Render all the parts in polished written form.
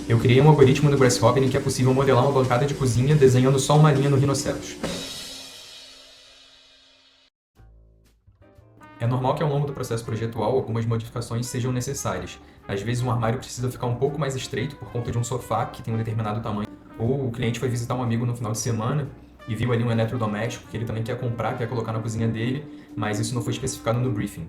Eu criei um algoritmo no Grasshopper em que é possível modelar uma bancada de cozinha desenhando só uma linha no rinoceros. É normal que ao longo do processo projetual algumas modificações sejam necessárias. Às vezes um armário precisa ficar um pouco mais estreito por conta de um sofá que tem um determinado tamanho. Ou o cliente foi visitar um amigo no final de semana e viu ali um eletrodoméstico que ele também quer comprar, quer colocar na cozinha dele, mas isso não foi especificado no briefing.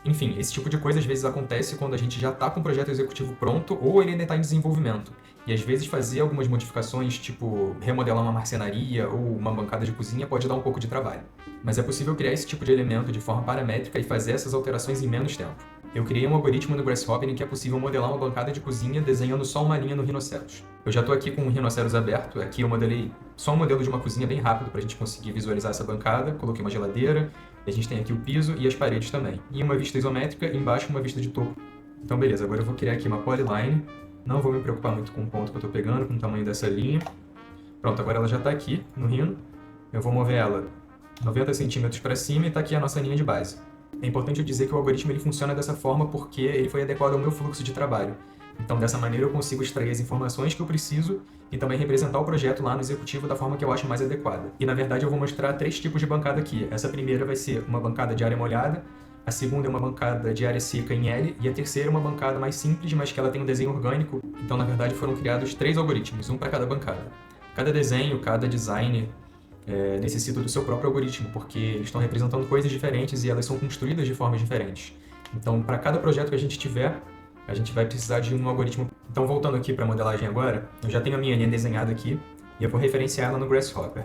Enfim, esse tipo de coisa às vezes acontece quando a gente já está com o projeto executivo pronto ou ele ainda está em desenvolvimento. E às vezes fazer algumas modificações, tipo remodelar uma marcenaria ou uma bancada de cozinha, pode dar um pouco de trabalho. Mas é possível criar esse tipo de elemento de forma paramétrica e fazer essas alterações em menos tempo. Eu criei um algoritmo no Grasshopper em que é possível modelar uma bancada de cozinha desenhando só uma linha no rinoceros. Eu já estou aqui com o rinoceros aberto, aqui eu modelei só um modelo de uma cozinha bem rápido para a gente conseguir visualizar essa bancada, coloquei uma geladeira, a gente tem aqui o piso e as paredes também. E uma vista isométrica e embaixo uma vista de topo. Então beleza, agora eu vou criar aqui uma polyline, não vou me preocupar muito com o ponto que eu estou pegando, com o tamanho dessa linha. Pronto, agora ela já está aqui no rino, eu vou mover ela 90 centímetros para cima e está aqui a nossa linha de base. É importante eu dizer que o algoritmo ele funciona dessa forma porque ele foi adequado ao meu fluxo de trabalho. Então, dessa maneira, eu consigo extrair as informações que eu preciso e também representar o projeto lá no executivo da forma que eu acho mais adequada. E, na verdade, eu vou mostrar 3 tipos de bancada aqui. Essa primeira vai ser uma bancada de área molhada, a segunda é uma bancada de área seca em L, e a terceira é uma bancada mais simples, mas que ela tem um desenho orgânico. Então, na verdade, foram criados 3 algoritmos, um para cada bancada. Cada desenho, cada design necessita do seu próprio algoritmo, porque eles estão representando coisas diferentes e elas são construídas de formas diferentes. Então, para cada projeto que a gente tiver, a gente vai precisar de um algoritmo. Então, voltando aqui para a modelagem agora, eu já tenho a minha linha desenhada aqui e eu vou referenciar ela no Grasshopper.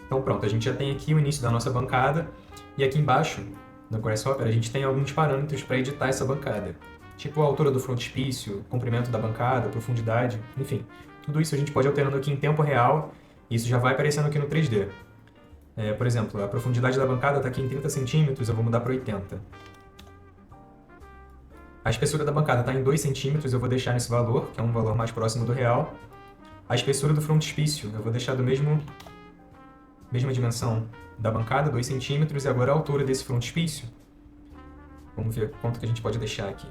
Então, pronto, a gente já tem aqui o início da nossa bancada e aqui embaixo, no Grasshopper, a gente tem alguns parâmetros para editar essa bancada. Tipo a altura do frontispício, comprimento da bancada, profundidade, enfim. Tudo isso a gente pode ir alterando aqui em tempo real. Isso já vai aparecendo aqui no 3D. Por exemplo, a profundidade da bancada está aqui em 30 centímetros, eu vou mudar para 80. A espessura da bancada está em 2 centímetros, eu vou deixar nesse valor, que é um valor mais próximo do real. A espessura do frontispício, eu vou deixar do mesma dimensão da bancada, 2 centímetros, e agora a altura desse frontispício. Vamos ver quanto que a gente pode deixar aqui.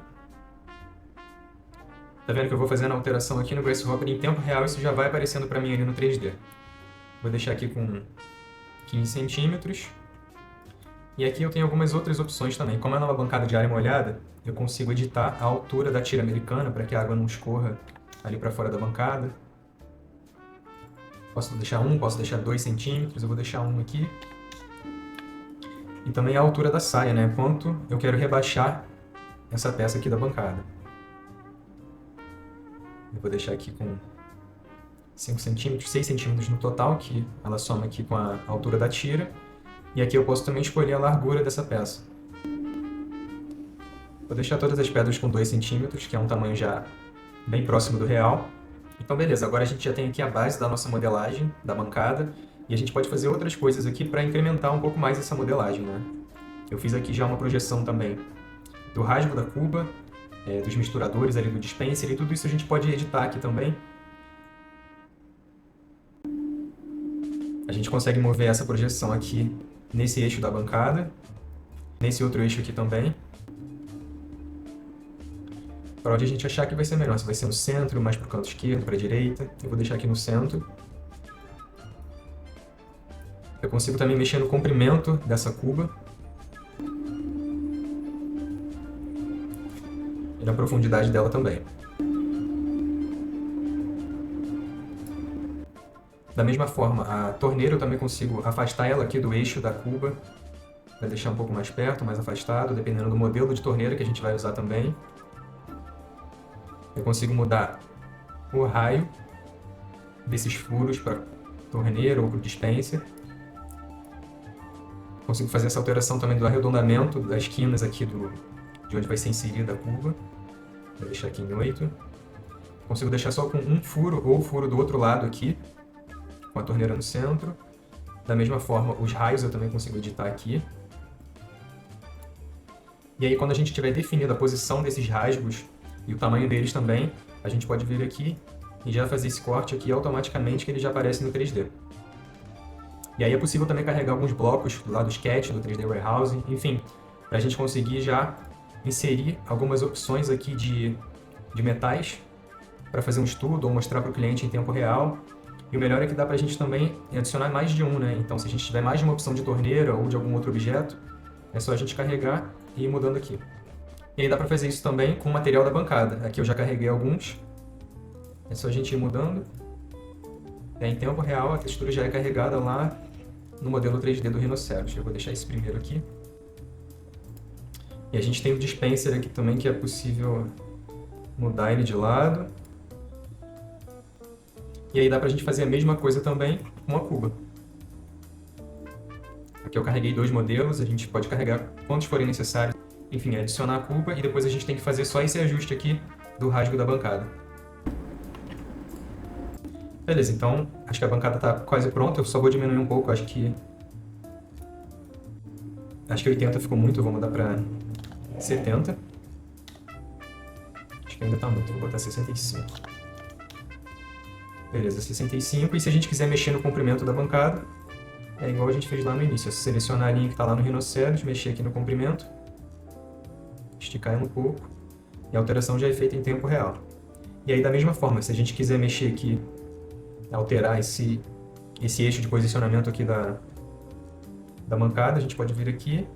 Tá vendo que eu vou fazendo a alteração aqui no Grasshopper em tempo real, isso já vai aparecendo para mim ali no 3D. Vou deixar aqui com 15 centímetros. E aqui eu tenho algumas outras opções também. Como é uma bancada de área molhada, eu consigo editar a altura da tira americana para que a água não escorra ali para fora da bancada. Posso deixar 1, posso deixar 2 centímetros, eu vou deixar 1 aqui. E também a altura da saia, né? Quanto eu quero rebaixar essa peça aqui da bancada. Eu vou deixar aqui com 5 centímetros, 6 centímetros no total, que ela soma aqui com a altura da tira. E aqui eu posso também escolher a largura dessa peça. Vou deixar todas as pedras com 2 centímetros, que é um tamanho já bem próximo do real. Então beleza, agora a gente já tem aqui a base da nossa modelagem, da bancada, e a gente pode fazer outras coisas aqui para incrementar um pouco mais essa modelagem, né? Eu fiz aqui já uma projeção também do rasgo da cuba, dos misturadores ali do dispenser, e tudo isso a gente pode editar aqui também. A gente consegue mover essa projeção aqui nesse eixo da bancada, nesse outro eixo aqui também, para onde a gente achar que vai ser melhor, se vai ser no centro, mais para o canto esquerdo, para a direita. Eu vou deixar aqui no centro. Eu consigo também mexer no comprimento dessa cuba e na profundidade dela também. Da mesma forma, a torneira eu também consigo afastar ela aqui do eixo da cuba, para deixar um pouco mais perto, mais afastado, dependendo do modelo de torneira que a gente vai usar também. Eu consigo mudar o raio desses furos para torneira ou para o dispenser. Consigo fazer essa alteração também do arredondamento das quinas aqui de onde vai ser inserida a cuba. Vou deixar aqui em 8. Consigo deixar só com um furo ou o furo do outro lado aqui, com a torneira no centro. Da mesma forma, os raios eu também consigo editar aqui. E aí, quando a gente tiver definido a posição desses rasgos e o tamanho deles também, a gente pode vir aqui e já fazer esse corte aqui automaticamente, que ele já aparece no 3D. E aí é possível também carregar alguns blocos do lado Sketch, do 3D Warehouse, enfim, para a gente conseguir já inserir algumas opções aqui de de metais para fazer um estudo ou mostrar para o cliente em tempo real. E o melhor é que dá para a gente também adicionar mais de um, né? Então, se a gente tiver mais de uma opção de torneira ou de algum outro objeto, é só a gente carregar e ir mudando aqui. E aí dá para fazer isso também com o material da bancada. Aqui eu já carreguei alguns. É só a gente ir mudando. Em tempo real, a textura já é carregada lá no modelo 3D do Rhinoceros. Eu vou deixar esse primeiro aqui. E a gente tem o dispenser aqui também, que é possível mudar ele de lado. E aí dá pra gente fazer a mesma coisa também com a cuba. Aqui eu carreguei 2 modelos, a gente pode carregar quantos forem necessários. Enfim, adicionar a cuba e depois a gente tem que fazer só esse ajuste aqui do rasgo da bancada. Beleza, então acho que a bancada está quase pronta, eu só vou diminuir um pouco, acho que 80 ficou muito, eu vou mudar para 70. Acho que ainda está muito, vou botar 65. Beleza, 65, e se a gente quiser mexer no comprimento da bancada, é igual a gente fez lá no início, é selecionar a linha que está lá no Rhinoceros, mexer aqui no comprimento, esticar ela um pouco, e a alteração já é feita em tempo real. E aí da mesma forma, se a gente quiser mexer aqui, alterar esse eixo de posicionamento aqui da bancada, a gente pode vir aqui,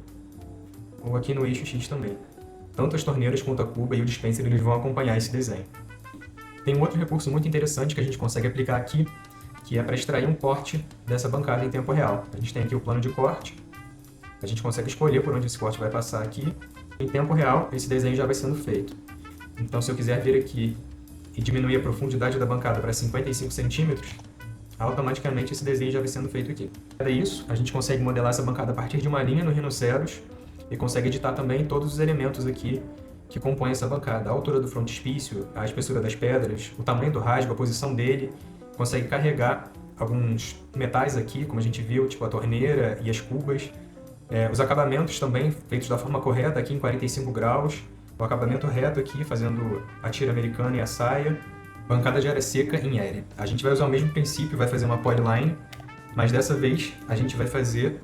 ou aqui no eixo X também. Tanto as torneiras quanto a cuba e o dispenser eles vão acompanhar esse desenho. Tem um outro recurso muito interessante que a gente consegue aplicar aqui, que é para extrair um corte dessa bancada em tempo real. A gente tem aqui o plano de corte, a gente consegue escolher por onde esse corte vai passar aqui. Em tempo real, esse desenho já vai sendo feito. Então, se eu quiser vir aqui e diminuir a profundidade da bancada para 55 centímetros, automaticamente esse desenho já vai sendo feito aqui. É isso, a gente consegue modelar essa bancada a partir de uma linha no Rhinoceros e consegue editar também todos os elementos aqui que compõem essa bancada. A altura do frontispício, a espessura das pedras, o tamanho do rasgo, a posição dele. Consegue carregar alguns metais aqui, como a gente viu, tipo a torneira e as cubas. Os acabamentos também feitos da forma correta, aqui em 45 graus. O acabamento reto aqui, fazendo a tira americana e a saia. Bancada de área seca em L. A gente vai usar o mesmo princípio, vai fazer uma polyline, mas dessa vez a gente vai fazer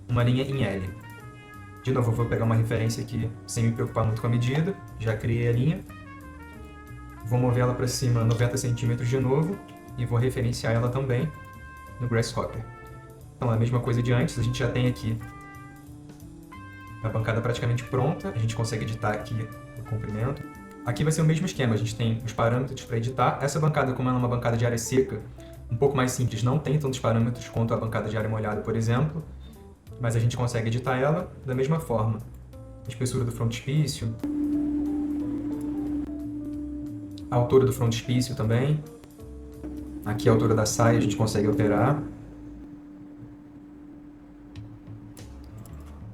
uma linha em L. De novo, eu vou pegar uma referência aqui sem me preocupar muito com a medida. Já criei a linha. Vou mover ela para cima 90 centímetros de novo e vou referenciar ela também no Grasshopper. Então, a mesma coisa de antes, a gente já tem aqui a bancada praticamente pronta, a gente consegue editar aqui o comprimento. Aqui vai ser o mesmo esquema, a gente tem os parâmetros para editar. Essa bancada, como ela é uma bancada de área seca, um pouco mais simples, não tem tantos parâmetros quanto a bancada de área molhada, por exemplo, mas a gente consegue editar ela da mesma forma. A espessura do frontispício, a altura do frontispício também. Aqui a altura da saia a gente consegue alterar.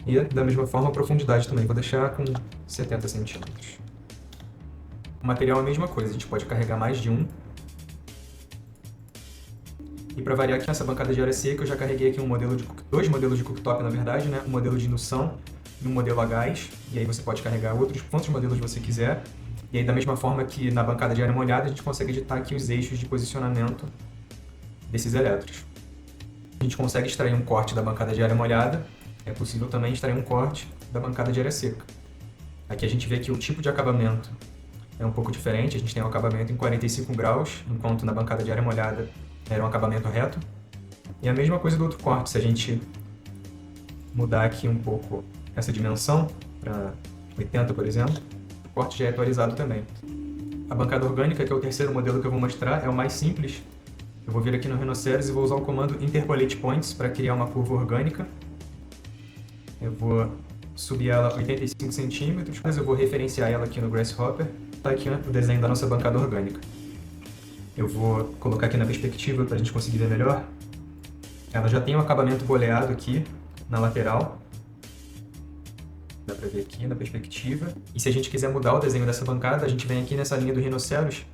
E da mesma forma a profundidade também, vou deixar com 70 centímetros. O material é a mesma coisa, a gente pode carregar mais de um. E para variar aqui nessa bancada de área seca, eu já carreguei aqui dois modelos de cooktop, na verdade, né? Um modelo de indução e um modelo a gás. E aí você pode carregar quantos modelos você quiser. E aí da mesma forma que na bancada de área molhada, a gente consegue editar aqui os eixos de posicionamento desses elétrons. A gente consegue extrair um corte da bancada de área molhada. É possível também extrair um corte da bancada de área seca. Aqui a gente vê que o tipo de acabamento é um pouco diferente. A gente tem um acabamento em 45 graus, enquanto na bancada de área molhada era um acabamento reto. E a mesma coisa do outro corte. Se a gente mudar aqui um pouco essa dimensão para 80, por exemplo, o corte já é atualizado também. A bancada orgânica, que é o terceiro modelo que eu vou mostrar, é o mais simples. Eu vou vir aqui no Rhinoceros e vou usar o comando Interpolate Points para criar uma curva orgânica. Eu vou subir ela 85 centímetros, mas eu vou referenciar ela aqui no Grasshopper. Está aqui o desenho da nossa bancada orgânica. Eu vou colocar aqui na perspectiva para a gente conseguir ver melhor. Ela já tem um acabamento boleado aqui na lateral. Dá para ver aqui na perspectiva. E se a gente quiser mudar o desenho dessa bancada, a gente vem aqui nessa linha do Rhinoceros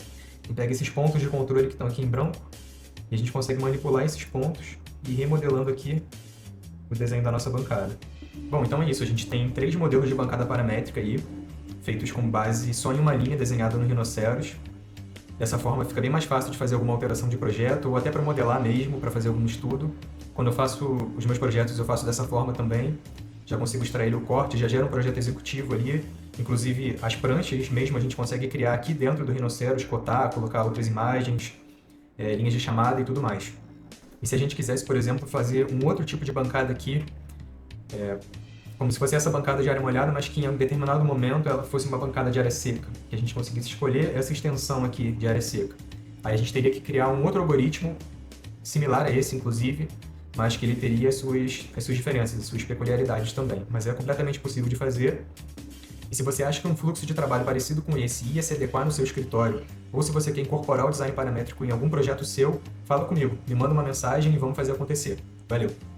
e pega esses pontos de controle que estão aqui em branco. E a gente consegue manipular esses pontos e ir remodelando aqui o desenho da nossa bancada. Bom, então é isso. A gente tem 3 modelos de bancada paramétrica aí, feitos com base só em uma linha desenhada no Rhinoceros. Dessa forma fica bem mais fácil de fazer alguma alteração de projeto, ou até para modelar mesmo, para fazer algum estudo. Quando eu faço os meus projetos, eu faço dessa forma também. Já consigo extrair o corte, já gera um projeto executivo ali, Inclusive, as pranchas mesmo a gente consegue criar aqui dentro do Rhinoceros, cotar, colocar outras imagens, linhas de chamada e tudo mais. E se a gente quisesse, por exemplo, fazer um outro tipo de bancada aqui, como se fosse essa bancada de área molhada, mas que em um determinado momento ela fosse uma bancada de área seca, que a gente conseguisse escolher essa extensão aqui de área seca. Aí a gente teria que criar um outro algoritmo, similar a esse, inclusive, mas que ele teria as suas diferenças, as suas peculiaridades também. Mas é completamente possível de fazer. E se você acha que um fluxo de trabalho parecido com esse ia se adequar no seu escritório, ou se você quer incorporar o design paramétrico em algum projeto seu, fala comigo, me manda uma mensagem e vamos fazer acontecer. Valeu!